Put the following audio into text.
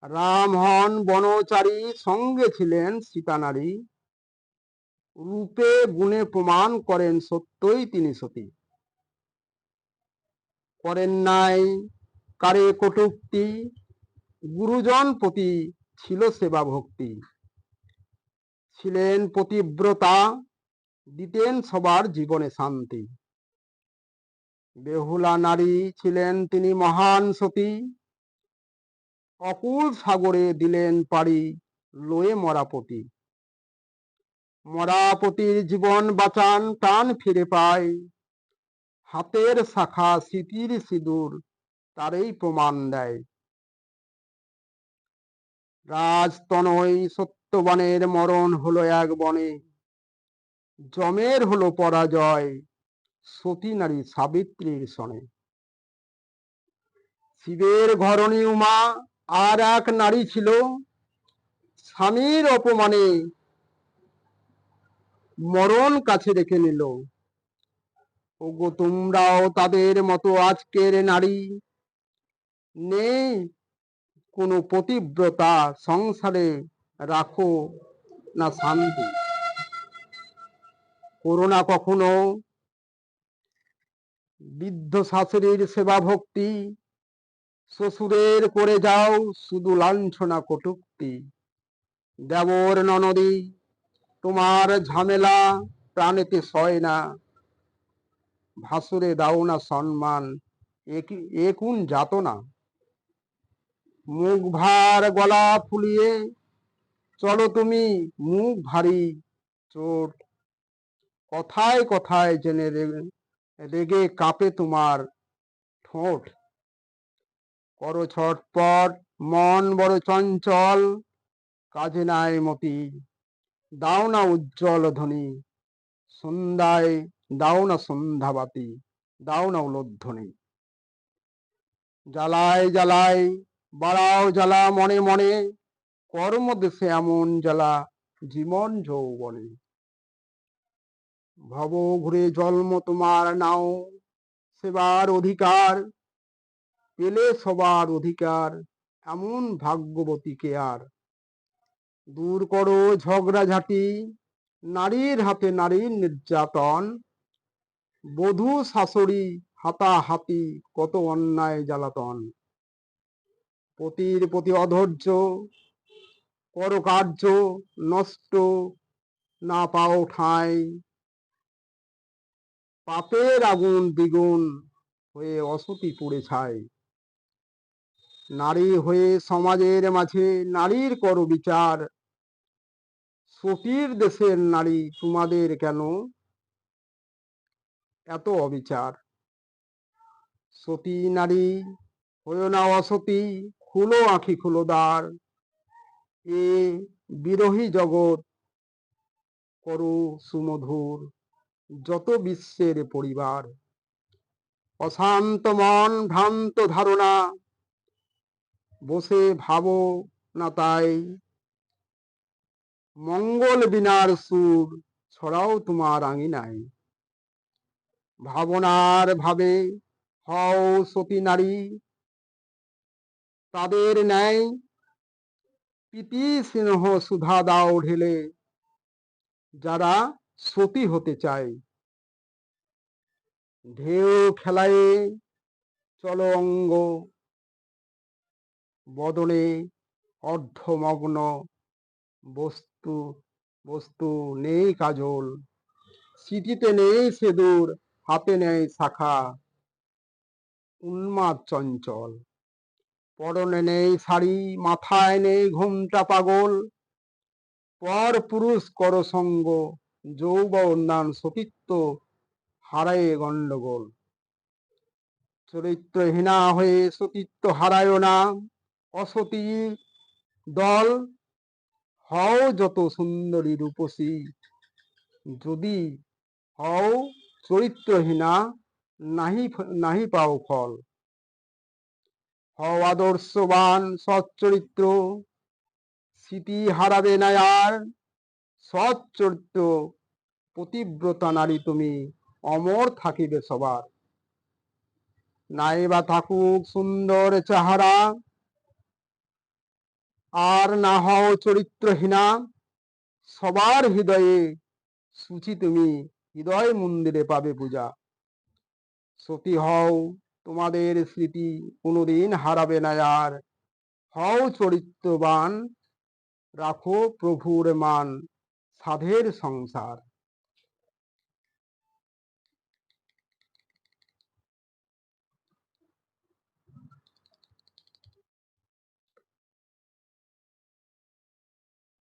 রাম হন বনচারী, সঙ্গে ছিলেন সীতা নারী। রূপে গুণে প্রমাণ করেন সত্যই তিনি সতী। করেন নাই কারে কটূক্তি, গুরুজন প্রতি ছিল সেবা ভক্তি। ছিলেন পতিব্রতা, দিতেন সবার জীবনে শান্তি। বেহুলা নারী ছিলেন তিনি মহান সতী। অকুল সাগরে দিলেন পাড়ি, লয়ে মরাপতি। মরাপতির জীবন বাঁচান, প্রাণ ফিরে পায়। হাতের শাখা স্মৃতির সিঁদুর তারই প্রমাণ দেয়। রাজতনয় সত্যবানের মরণ হলো এক বনে। যমের হলো পরাজয়, সতী নারী সাবিত্রীর সনে। শিবের ঘরণী উমা আর এক নারী ছিল। স্বামীর অপমানে মরণ কাছে রেখে নিল। ওগো তোমরাও তাদের মতো আজকের নারী। নেই কোনো পতিব্রতা, সংসারে রাখো না শান্তি। করো না কখনো বৃদ্ধ শাশুড়ির সেবা ভক্তি। শ্বশুরের করে যাও শুধু লাঞ্ছনা কটূক্তি। দেবর ননদী তোমার ঝামেলা প্রাণেতে সয় না। ভাসুরে দাও না সম্মান, এ কোন যাতনা। মুখ ভার গলা ফুলিয়ে চলো তুমি, মুখ ভারী চোট। কথায় কথায় জেনে রেগে কাঁপে তোমার ঠোঁট। করো ছটপট, মন বড় চঞ্চল, কাজে নাই মতি। দাও না উজ্জ্বল ধ্বনি, সন্ধ্যায় দাও না সন্ধ্যাবাতি। দাও না উলোধ্বনি। জ্বালায় জ্বালায় বাড়াও জ্বালা মনে মনে। কর্ম দেশে এমন জ্বালা জীবন যৌবনে। ভব ঘুরে জন্ম তোমার নাও, সেবার অধিকার পেলে সবার অধিকার। এমন ভাগ্যবতীকে আর দূর করো ঝগড়াঝাটি। নারীর হাতে নারীর নির্যাতন। বধূ শাশুড়ি হাতাহাতি, কত অন্যায় জ্বালাতন। পতির প্রতি অধৈর্য, করো কার্য নষ্ট, না পাও ঠাঁই। পাপের আগুন দ্বিগুণ হয়ে অসতি পুড়ে ছাই। নারী হয়ে সমাজের মাঝে নারীর করো বিচার। সতীর দেশের নারী তোমাদের কেন এত অবিচার। সতী নারী হয়েও না অসতী, খুলো আঁখি খুলো দ্বার। এ বিরহী জগৎ করো সুমধুর, যত বিশ্বের পরিবার। অশান্ত মন ভ্রান্ত ধারণা, বসে ভাবো না তাই। মঙ্গল বিনার সুর ছড়াও তোমার আঙিনায়। ভাবনার ভাবে হও সতী নারী, তাদের ন্যায় প্রীতি স্নেহ সুধা দাও ঢেলে। যারা সতী হতে চায় ঢেউ খেলায় চলো অঙ্গ বদনে। অর্ধমগ্ন বস্তু বস্তু নেই কাজল। স্মৃতিতে নেই সেদুর, হাতে নেই শাখা উন্মাদ চঞ্চল। পরনে নেই শাড়ি, মাথায় নেই ঘুমটা পাগল। পর পুরুষ কর সঙ্গ, যৌবন সতীত্ব হারায় গন্ডগোল। চরিত্রহীনা হয়ে সতীত্ব হারায় না। অসতী দল হও যত সুন্দরী রূপসী, যদি হও চরিত্রহীনা নাহি নাহি পাও ফল। হও আদর্শবান সৎ চরিত্র, স্মৃতি হারাবে না আর। সৎ চরিত্র পতিব্রতা নারী তুমি, অমর থাকিবে সবার। নাই বা থাকুক সুন্দর চেহারা, আর না হও চরিত্রহীনা, সবার হৃদয়ে সুচি তুমি, হৃদয় মন্দিরে পাবে পূজা। সতী হও, তোমাদের স্মৃতি কোনোদিন হারাবে না আর। হও চরিত্রবান, রাখো প্রভুর মান, সাধের সংসার।